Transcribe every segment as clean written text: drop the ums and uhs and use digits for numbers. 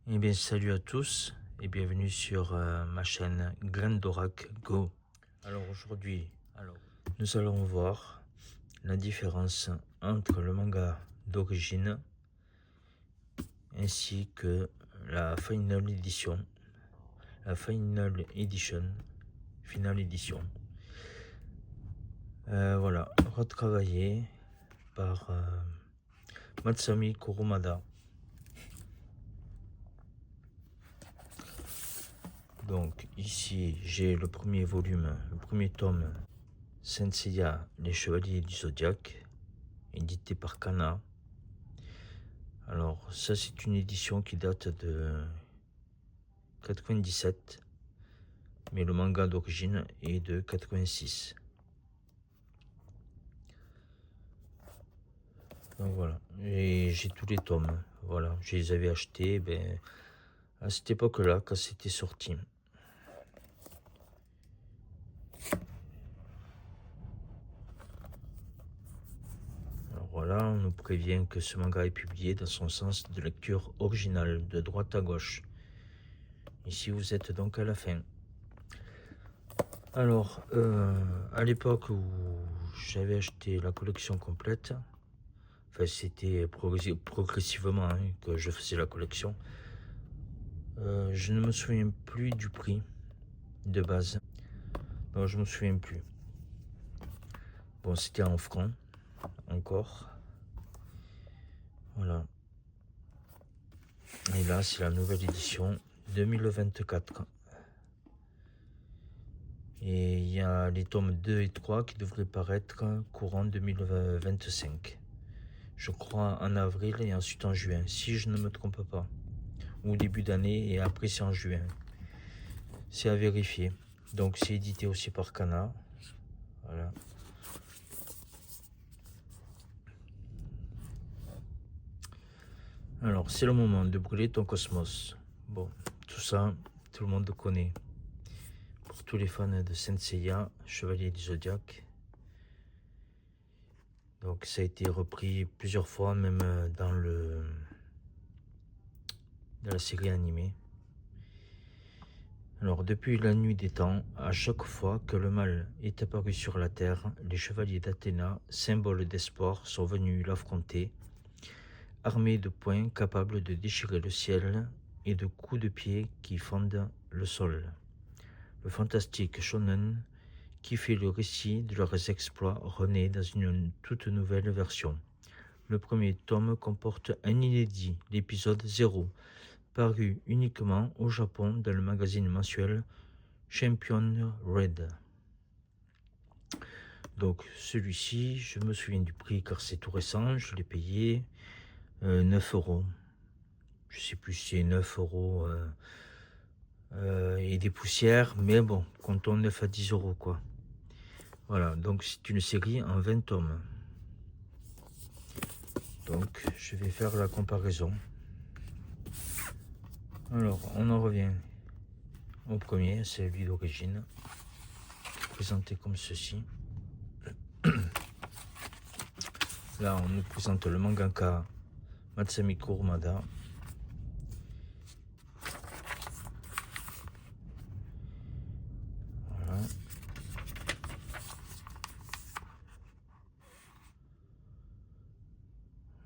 Eh bien, salut à tous et bienvenue sur ma chaîne Glendorak Go. Alors aujourd'hui, nous allons voir la différence entre le manga d'origine ainsi que la Final Edition, Final Edition. Voilà, retravaillé par Matsami Kurumada. Donc ici j'ai le premier volume, le premier tome, Saint Seiya, les Chevaliers du Zodiaque, édité par Kana. Alors ça c'est une édition qui date de 97, mais le manga d'origine est de 86. Donc voilà, et j'ai tous les tomes, voilà, je les avais achetés à cette époque-là quand c'était sorti. Alors voilà, on nous prévient que ce manga est publié dans son sens de lecture original, de droite à gauche. Ici vous êtes donc à la fin. Alors, à l'époque où j'avais acheté la collection complète, enfin c'était progressivement que je faisais la collection, je ne me souviens plus du prix de base. Non, je me souviens plus. Bon, c'était en francs, encore. Voilà. Et là, c'est la nouvelle édition 2024. Et il y a les tomes 2 et 3 qui devraient paraître courant 2025. Je crois en avril et ensuite en juin, si je ne me trompe pas. Ou début d'année et après c'est en juin. C'est à vérifier. Donc c'est édité aussi par Kana. Voilà. Alors c'est le moment de brûler ton cosmos. Bon, tout ça, tout le monde connaît. Pour tous les fans de Saint Seiya, Chevalier du Zodiaque. Donc ça a été repris plusieurs fois, même dans la série animée. Alors depuis la nuit des temps, à chaque fois que le mal est apparu sur la terre, les chevaliers d'Athéna, symboles d'espoir, sont venus l'affronter, armés de poings capables de déchirer le ciel et de coups de pied qui fendent le sol. Le fantastique shonen qui fait le récit de leurs exploits renaît dans une toute nouvelle version. Le premier tome comporte un inédit, l'épisode 0, paru uniquement au Japon dans le magazine mensuel Champion Red. Donc celui-ci, je me souviens du prix car c'est tout récent, je l'ai payé 9 euros. Je sais plus si c'est 9 euros et des poussières, mais bon, comptons 9 à 10 euros quoi. Voilà, donc c'est une série en 20 tomes. Donc je vais faire la comparaison. Alors on en revient au premier, c'est celui d'origine, présenté comme ceci. Là on nous présente le mangaka Matsami Kurumada. Voilà.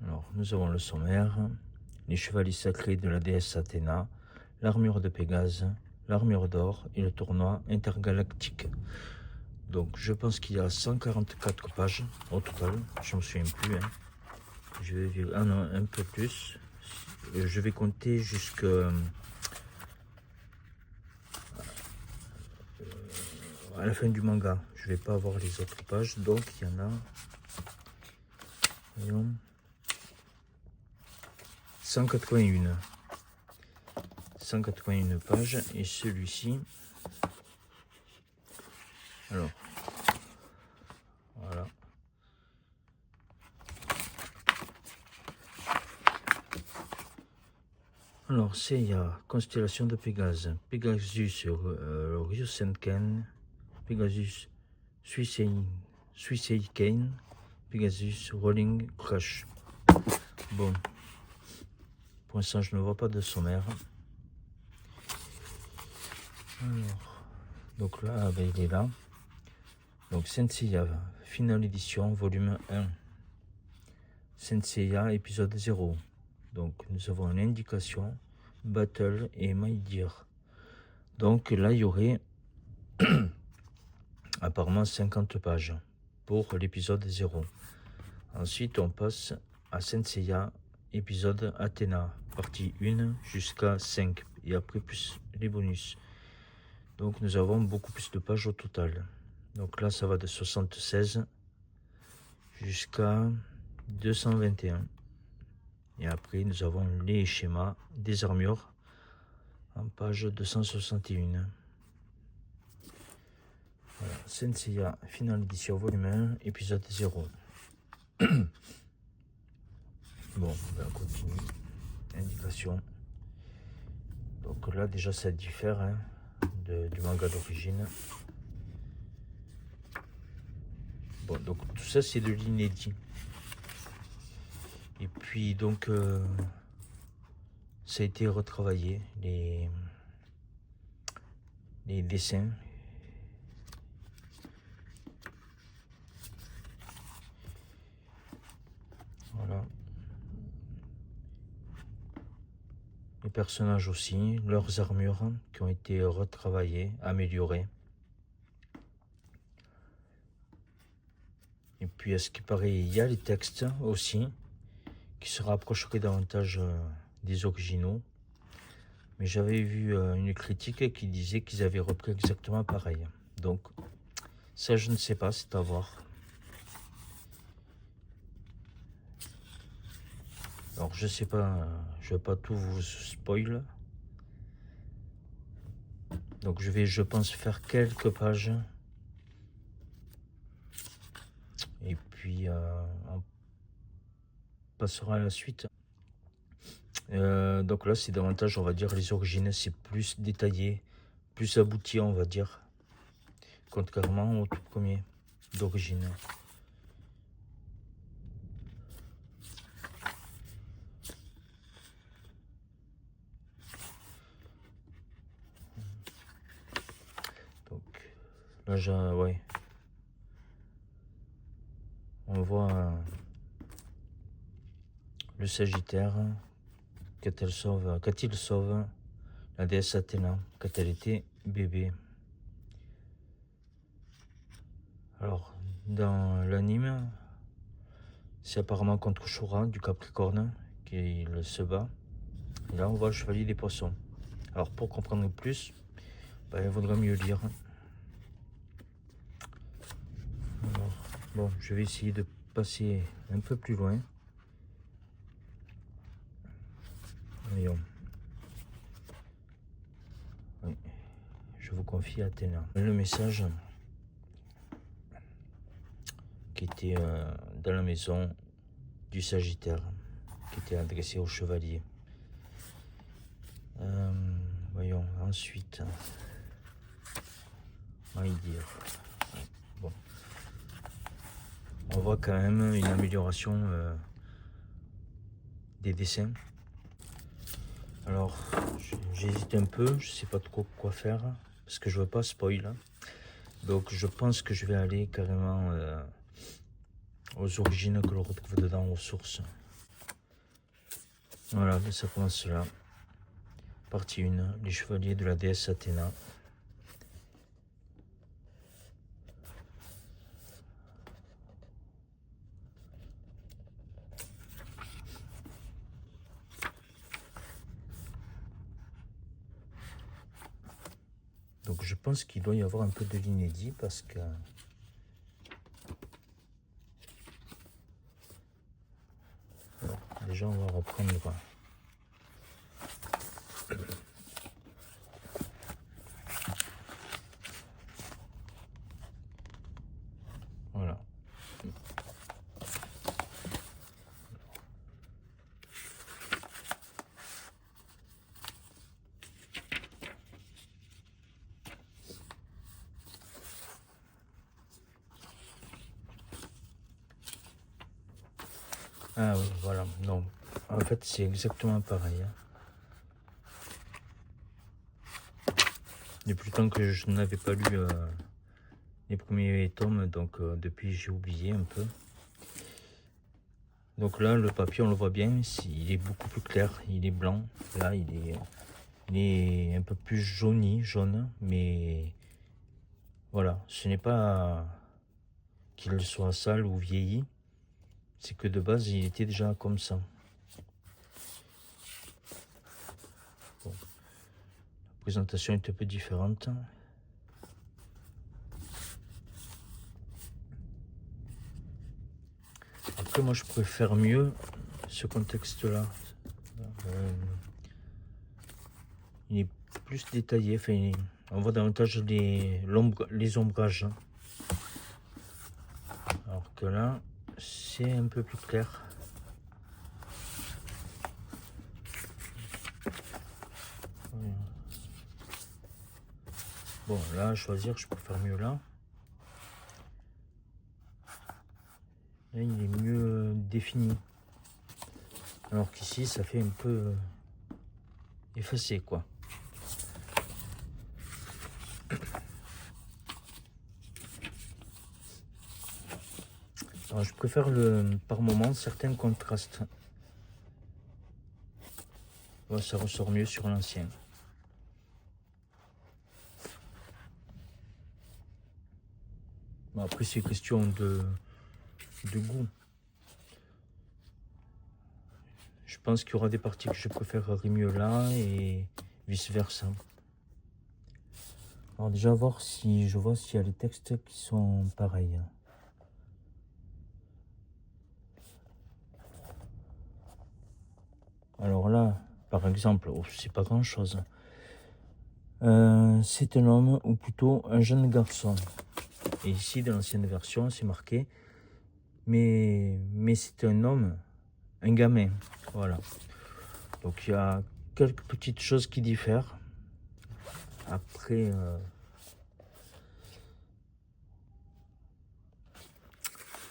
Alors nous avons le sommaire, les chevaliers sacrés de la déesse Athéna, l'armure de Pégase, l'armure d'or et le tournoi intergalactique. Donc je pense qu'il y a 144 pages au total, je me souviens plus. Je vais non, un peu plus. Je vais compter jusqu'à la fin du manga. Je vais pas avoir les autres pages, donc il y en a. Voyons, 181. 181 pages et celui-ci. Alors, voilà. Alors, c'est il y a Constellation de Pégase, Pegasus Ryusenken, Pegasus Suiseiken, Pegasus Rolling Crush. Bon, Pour l'instant, je ne vois pas de sommaire. Alors, donc là, ben, il est là. Donc Saint Seiya, finale édition, volume 1. Saint Seiya, épisode 0. Donc nous avons une indication, Battle et My Dear. Donc là, il y aurait apparemment 50 pages pour l'épisode 0. Ensuite, on passe à Saint Seiya, épisode Athéna, partie 1 jusqu'à 5. Et après, plus les bonus. Donc nous avons beaucoup plus de pages au total. Donc là, ça va de 76 jusqu'à 221. Et après, nous avons les schémas des armures en page 261. Voilà, Saint Seiya, finale édition, volume 1, épisode 0. Bon, on continue. Indication. Donc là, déjà, ça diffère hein, du manga d'origine. Bon, donc tout ça, c'est de l'inédit. Et puis, donc, ça a été retravaillé, les dessins. Voilà. Les personnages aussi, leurs armures qui ont été retravaillées, améliorées. Et puis, à ce qui paraît, il y a les textes aussi, qui se rapprocheraient davantage des originaux. Mais j'avais vu une critique qui disait qu'ils avaient repris exactement pareil. Donc, ça, je ne sais pas, c'est à voir. Alors, je sais pas, je vais pas tout vous spoil. Donc, je vais, je pense, faire quelques pages. Et puis, on passera à la suite. Donc là, c'est davantage, on va dire, les origines. C'est plus détaillé, plus abouti, on va dire. Contrairement au tout premier d'origine. Donc, là, ouais. On voit le Sagittaire quand il sauve la déesse Athéna quand elle était bébé. Alors, dans l'anime, c'est apparemment contre Shura du Capricorne qu'il se bat. Et là, on voit le chevalier des poissons. Alors, pour comprendre plus, ben, il vaudra mieux lire. Alors, bon, je vais essayer de passer un peu plus loin. Voyons. Oui, je vous confie Athéna. Le message qui était dans la maison du Sagittaire, qui était adressé au chevalier. Voyons, ensuite, My Dear. Bon. On voit quand même une amélioration des dessins. Alors, j'hésite un peu, je sais pas trop quoi faire, parce que je veux pas spoil. Donc, je pense que je vais aller carrément aux origines que l'on retrouve dedans, aux sources. Voilà, ça commence là. Partie 1, les chevaliers de la déesse Athéna. Donc je pense qu'il doit y avoir un peu de l'inédit parce que... Alors, déjà on va reprendre... Voilà. Ah oui, voilà, non. En fait, c'est exactement pareil. Hein. Depuis le temps que je n'avais pas lu les premiers tomes, donc depuis j'ai oublié un peu. Donc là, le papier, on le voit bien, il est beaucoup plus clair, il est blanc. Là, il est un peu plus jaune, mais voilà, ce n'est pas qu'il soit sale ou vieilli, c'est que de base, il était déjà comme ça. Bon. La présentation est un peu différente. Après, moi, je préfère mieux ce contexte-là. Il est plus détaillé, enfin, on voit davantage les ombrages. Alors que là, c'est un peu plus clair. Bon, là, à choisir, je préfère mieux là. Là, il est mieux défini. Alors qu'ici, ça fait un peu effacé, quoi. Alors, je préfère par moment certains contrastes. Ouais, ça ressort mieux sur l'ancien. Bon, après, c'est question de goût. Je pense qu'il y aura des parties que je préférerais mieux là et vice versa. Alors déjà voir si je vois s'il y a les textes qui sont pareils. Alors là, par exemple, c'est pas grand chose. C'est un homme ou plutôt un jeune garçon. Et ici, dans l'ancienne version, c'est marqué, mais c'est un homme, un gamin. Voilà. Donc il y a quelques petites choses qui diffèrent. Après,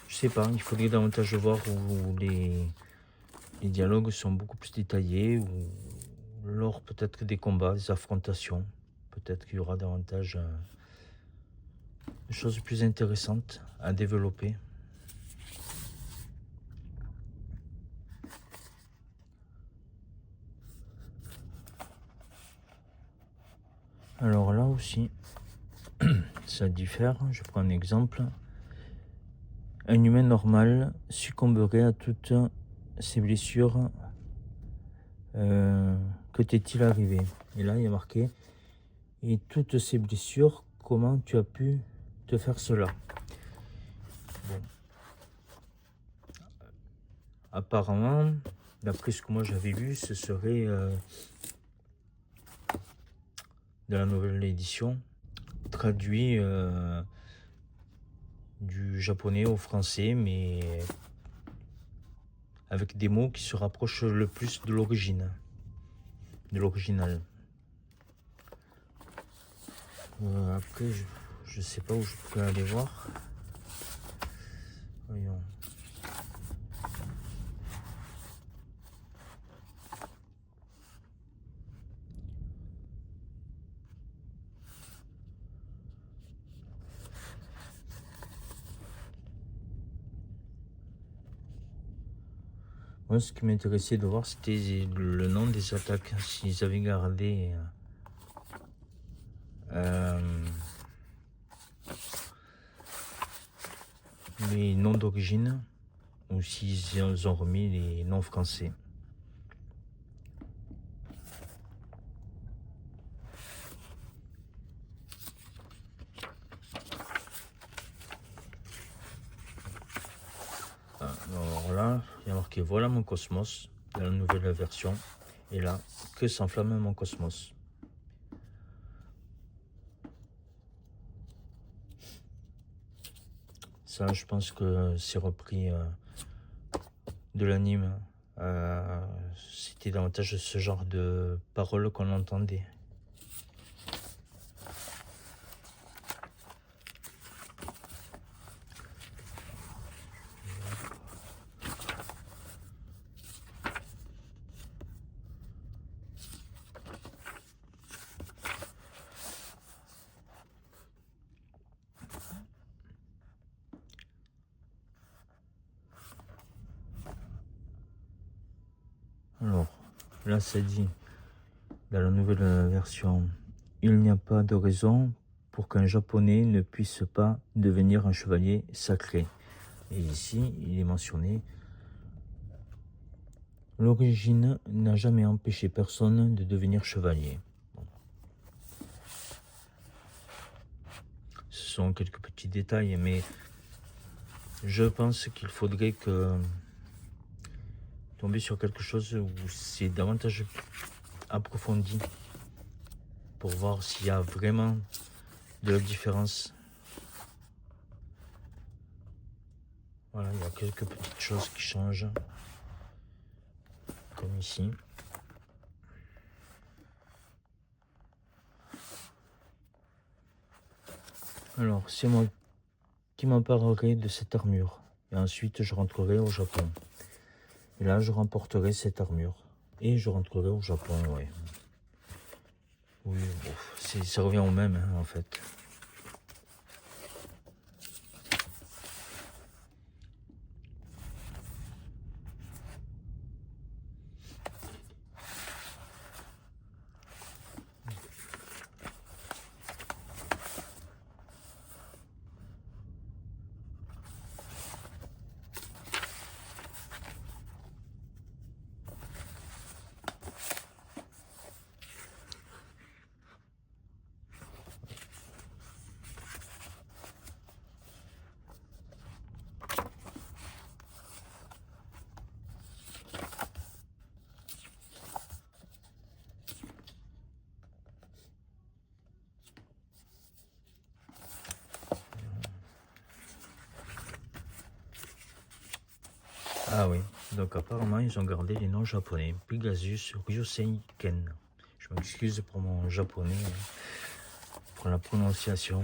je sais pas, il faudrait davantage voir où les dialogues sont beaucoup plus détaillés, ou lors peut-être des combats, des affrontations. Peut-être qu'il y aura davantage de choses plus intéressantes à développer. Alors là aussi, ça diffère. Je prends un exemple. Un humain normal succomberait à toutes ses blessures. Que t'est-il arrivé? Et là, il y a marqué, et toutes ces blessures, comment tu as pu te faire cela? Bon. Apparemment, d'après ce que moi j'avais lu, ce serait de la nouvelle édition, traduit du japonais au français, mais avec des mots qui se rapprochent le plus de l'original. Après, je sais pas où je peux aller voir. Voyons. Moi, ce qui m'intéressait de voir, c'était le nom des attaques. S'ils avaient gardé les noms d'origine, ou s'ils ont remis les noms français. Alors là, il y a marqué voilà mon cosmos, dans la nouvelle version. Et là, que s'enflamme mon cosmos. Ça, je pense que c'est repris de l'anime. C'était davantage ce genre de paroles qu'on entendait. Alors, là, ça dit, dans la nouvelle version, il n'y a pas de raison pour qu'un japonais ne puisse pas devenir un chevalier sacré. Et ici, il est mentionné, l'origine n'a jamais empêché personne de devenir chevalier. Bon. Ce sont quelques petits détails, mais je pense qu'il faudrait tomber sur quelque chose où c'est davantage approfondi pour voir s'il y a vraiment de la différence. Voilà, il y a quelques petites choses qui changent, comme ici. Alors, c'est moi qui m'emparerai de cette armure, et ensuite je rentrerai au Japon. Et là, je remporterai cette armure, et je rentrerai au Japon, ouais. Oui, bon, ça revient au même, hein, en fait. Ah oui, donc apparemment ils ont gardé les noms japonais. Pegasus Ryuseiken. Je m'excuse pour mon japonais, pour la prononciation.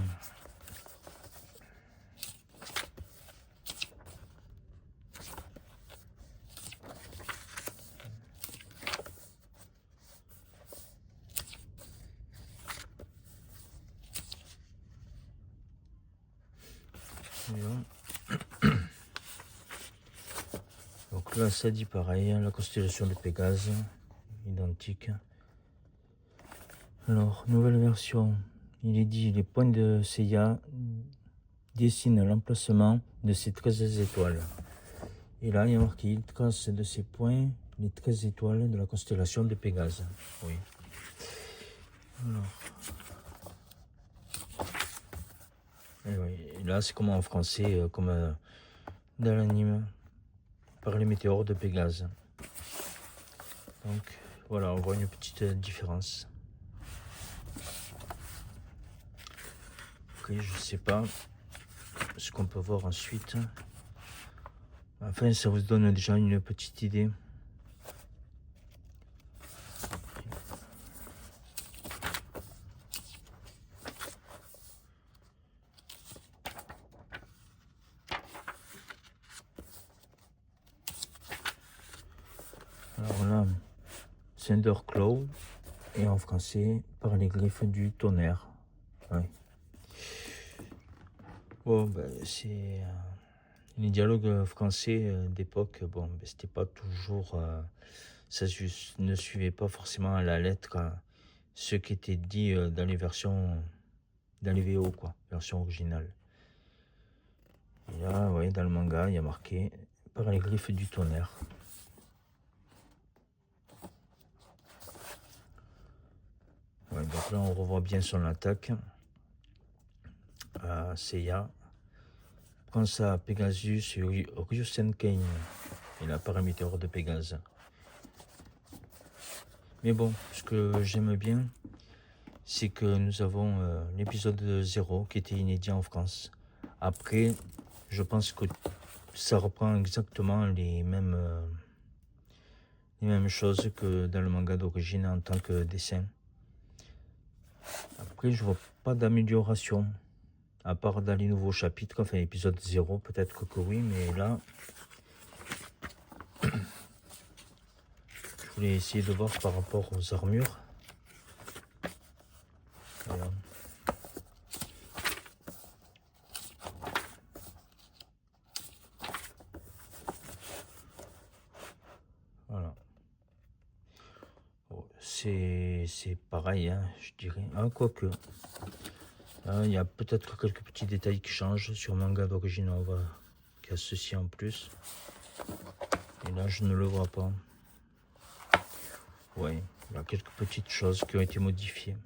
Donc là ça dit pareil, la constellation de Pégase, identique. Alors, nouvelle version, il est dit les points de Seiya dessinent l'emplacement de ces 13 étoiles. Et là, il y a marqué, il trace de ces points les 13 étoiles de la constellation de Pégase. Oui. Alors. Et oui. Et là, c'est comme en français, comme dans l'anime, par les météores de Pégase. Donc, voilà, on voit une petite différence. Après, je sais pas ce qu'on peut voir ensuite. Enfin, ça vous donne déjà une petite idée. Alors là, Thunderclaw, et en français, par les griffes du tonnerre. Ouais. Bon, ben, c'est les dialogues français d'époque. Bon, ben, c'était pas toujours, ça ne suivait pas forcément à la lettre ce qui était dit dans les versions, dans les VO, quoi, version originale. Et là, ouais, dans le manga, il y a marqué par les griffes du tonnerre. Ouais, donc là, on revoit bien son attaque. Seiya prend ça à Pegasus et Ryusenken. Il a pas un météore de Pégase. Mais bon, ce que j'aime bien, c'est que nous avons l'épisode 0 qui était inédit en France. Après, je pense que ça reprend exactement les mêmes choses que dans le manga d'origine en tant que dessin. Après, je vois pas d'amélioration, à part dans les nouveaux chapitres, enfin l'épisode 0, peut-être que oui, mais là, je voulais essayer de voir par rapport aux armures. Voilà. Voilà. c'est pareil, hein, je dirais. Ah, quoique. Il y a peut-être quelques petits détails qui changent sur Manga d'origine Nova, qui a ceci en plus. Et là, je ne le vois pas. Oui, il y a quelques petites choses qui ont été modifiées.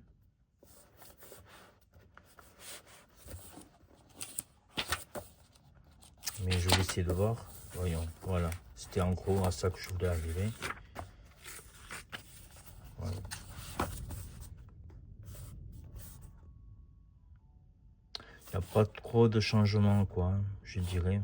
Mais je vais essayer de voir. Voyons, voilà. C'était en gros à ça que je voulais arriver. Voilà. Il n'y a pas trop de changements, quoi, hein, je dirais.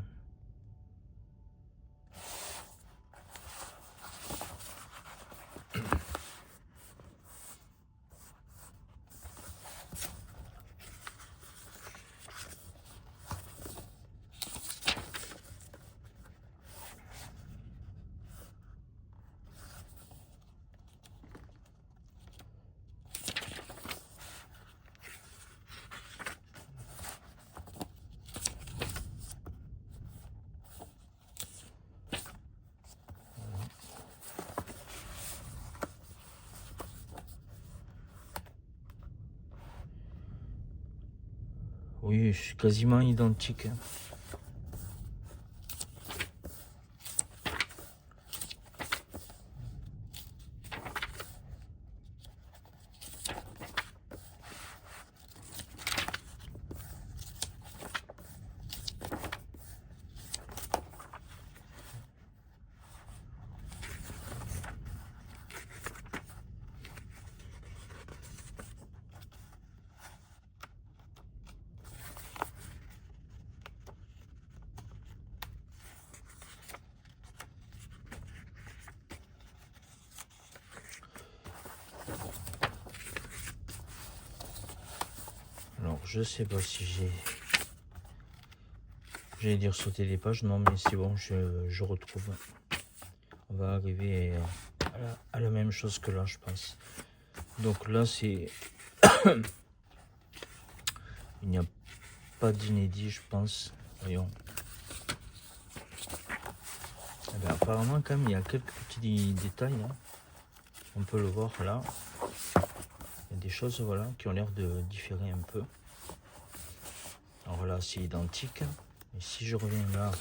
Oui, je suis quasiment identique. Alors, je sais pas si j'allais dire sauter des pages, non, mais c'est bon, je retrouve. On va arriver à la même chose que là, je pense. Donc là, c'est... Il n'y a pas d'inédit, je pense. Voyons. Eh bien, apparemment, quand même, il y a quelques petits détails. Hein. On peut le voir là. Il y a des choses, voilà, qui ont l'air de différer un peu. Alors là, c'est identique. Et si je reviens là,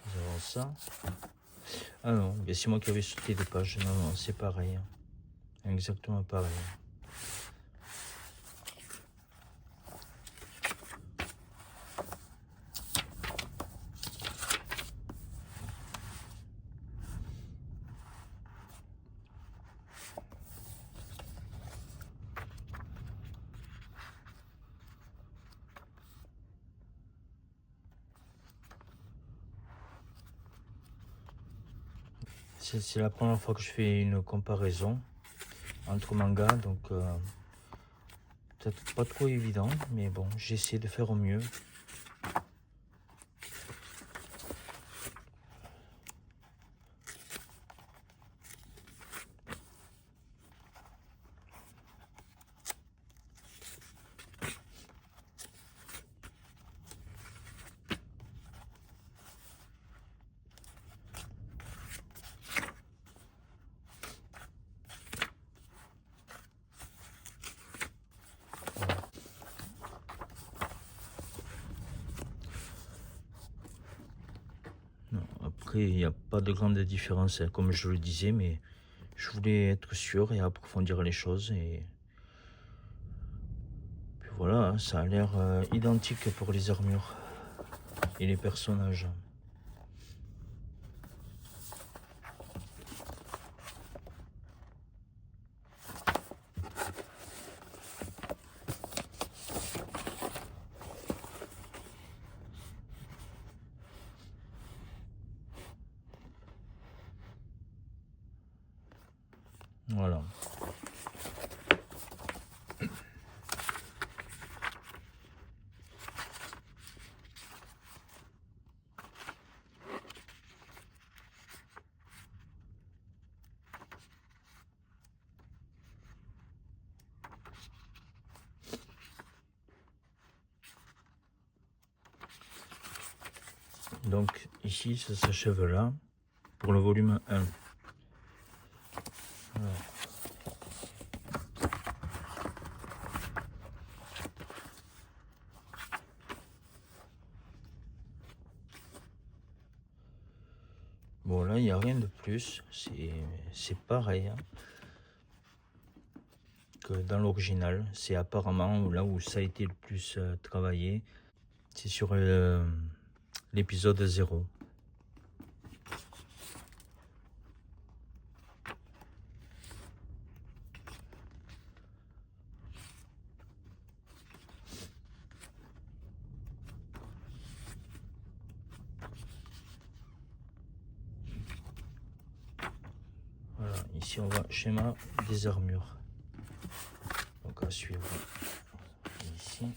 nous avons ça. Ah non, c'est moi qui avais sauté des pages. Non, non, c'est pareil. Exactement pareil. C'est la première fois que je fais une comparaison entre mangas, donc peut-être pas trop évident, mais bon, j'essaie de faire au mieux. Après, il n'y a pas de grande différence, hein, comme je le disais, mais je voulais être sûr et approfondir les choses. Et puis voilà, hein, ça a l'air identique pour les armures et les personnages. Voilà. Donc ici, ça s'achève là pour le volume 1. Alors, Bon, là, il n'y a rien de plus. C'est pareil hein, que dans l'original. C'est apparemment là où ça a été le plus travaillé. C'est sur l'épisode 0. Voilà, ici on voit schéma des armures. Donc à suivre ici.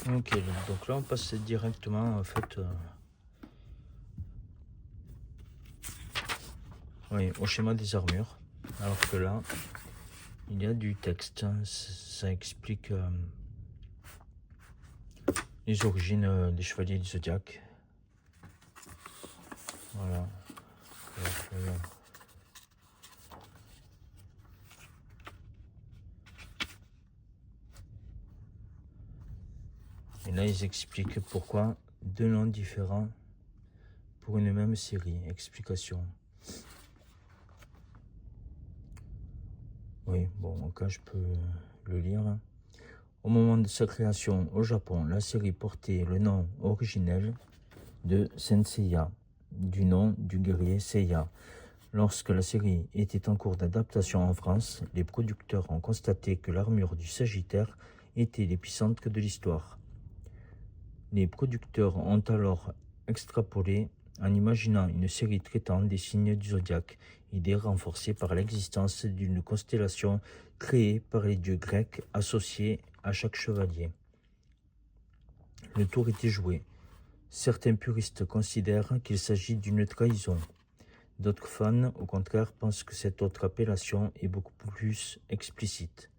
Ok, donc là on passe directement en fait oui, au schéma des armures. Alors que là, il y a du texte. Ça explique les origines des chevaliers du zodiaque. Voilà. Et là, ils expliquent pourquoi deux noms différents pour une même série. Explication. Oui, bon, donc je peux le lire. Au moment de sa création au Japon, la série portait le nom originel de Senseiya, du nom du guerrier Seiya. Lorsque la série était en cours d'adaptation en France, les producteurs ont constaté que l'armure du Sagittaire était l'épicentre de l'histoire. Les producteurs ont alors extrapolé en imaginant une série traitant des signes du zodiaque, idée renforcée par l'existence d'une constellation créée par les dieux grecs associés à chaque chevalier. Le tour était joué. Certains puristes considèrent qu'il s'agit d'une trahison. D'autres fans, au contraire, pensent que cette autre appellation est beaucoup plus explicite.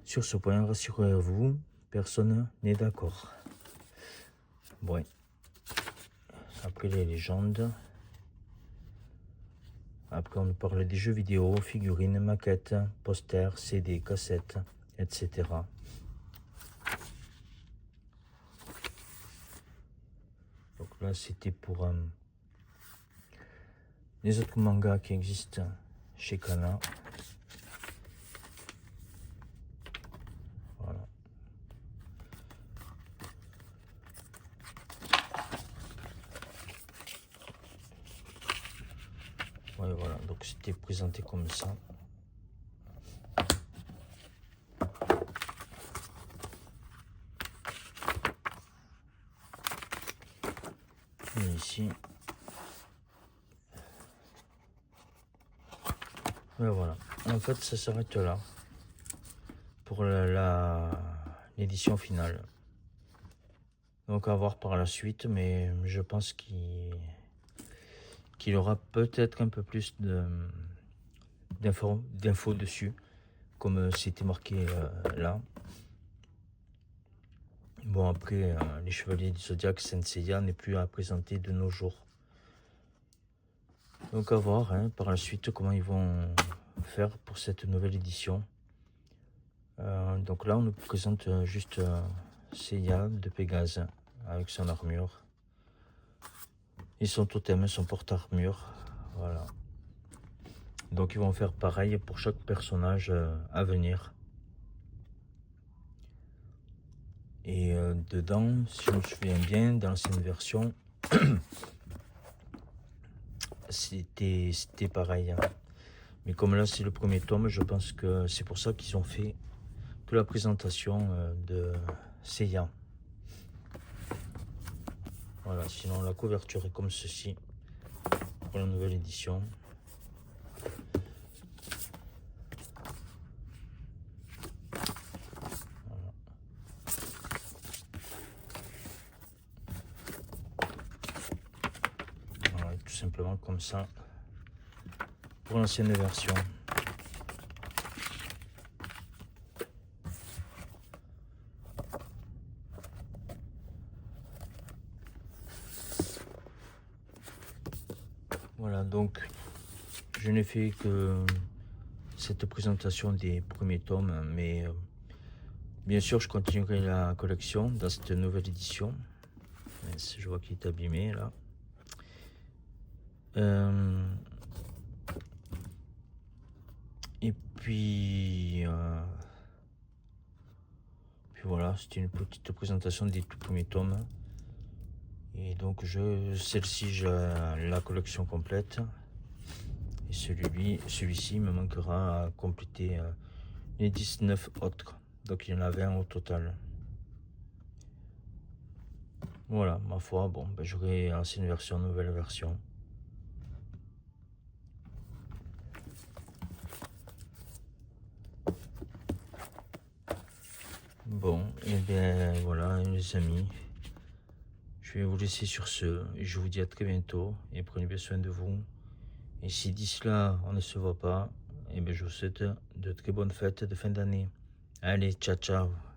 Sur ce point, rassurez-vous, personne n'est d'accord. Bon. Après les légendes. Après, on nous parle des jeux vidéo, figurines, maquettes, posters, CD, cassettes, etc. Donc là, c'était pour les autres mangas qui existent chez Kana. Voilà. Ouais, voilà, donc c'était présenté comme ça. Et ici. Ouais, voilà. En fait, ça s'arrête là pour l'édition finale. Donc à voir par la suite, mais je pense qu'il aura peut-être un peu plus d'infos dessus, comme c'était marqué là. Bon, après, les chevaliers du zodiaque Senseiya n'est plus à présenter de nos jours. Donc à voir hein, par la suite comment ils vont faire pour cette nouvelle édition. Donc là, on nous présente juste Seiya de Pégase avec son armure et son totem, son porte-armure. Voilà. Donc ils vont faire pareil pour chaque personnage à venir. Et dedans, si je me souviens bien, dans l'ancienne version, c'était pareil. Hein. Mais comme là c'est le premier tome, je pense que c'est pour ça qu'ils ont fait que la présentation de Seiya. Voilà, sinon la couverture est comme ceci pour la nouvelle édition. Voilà, tout simplement comme ça pour l'ancienne version. Voilà, donc je n'ai fait que cette présentation des premiers tomes, mais Bien sûr, je continuerai la collection dans cette nouvelle édition. Mince, je vois qu'il est abîmé là. Et puis voilà, c'était une petite présentation des tout premiers tomes. Et donc celle-ci, j'ai la collection complète. Et celui-ci me manquera à compléter les 19 autres. Donc il y en a 20 au total. Voilà, ma foi, bon, ben, j'aurai ancienne version, nouvelle version. Bon, et bien voilà les amis, je vais vous laisser sur ce, et je vous dis à très bientôt, et prenez bien soin de vous. Et si d'ici là on ne se voit pas, et bien je vous souhaite de très bonnes fêtes de fin d'année. Allez, ciao ciao.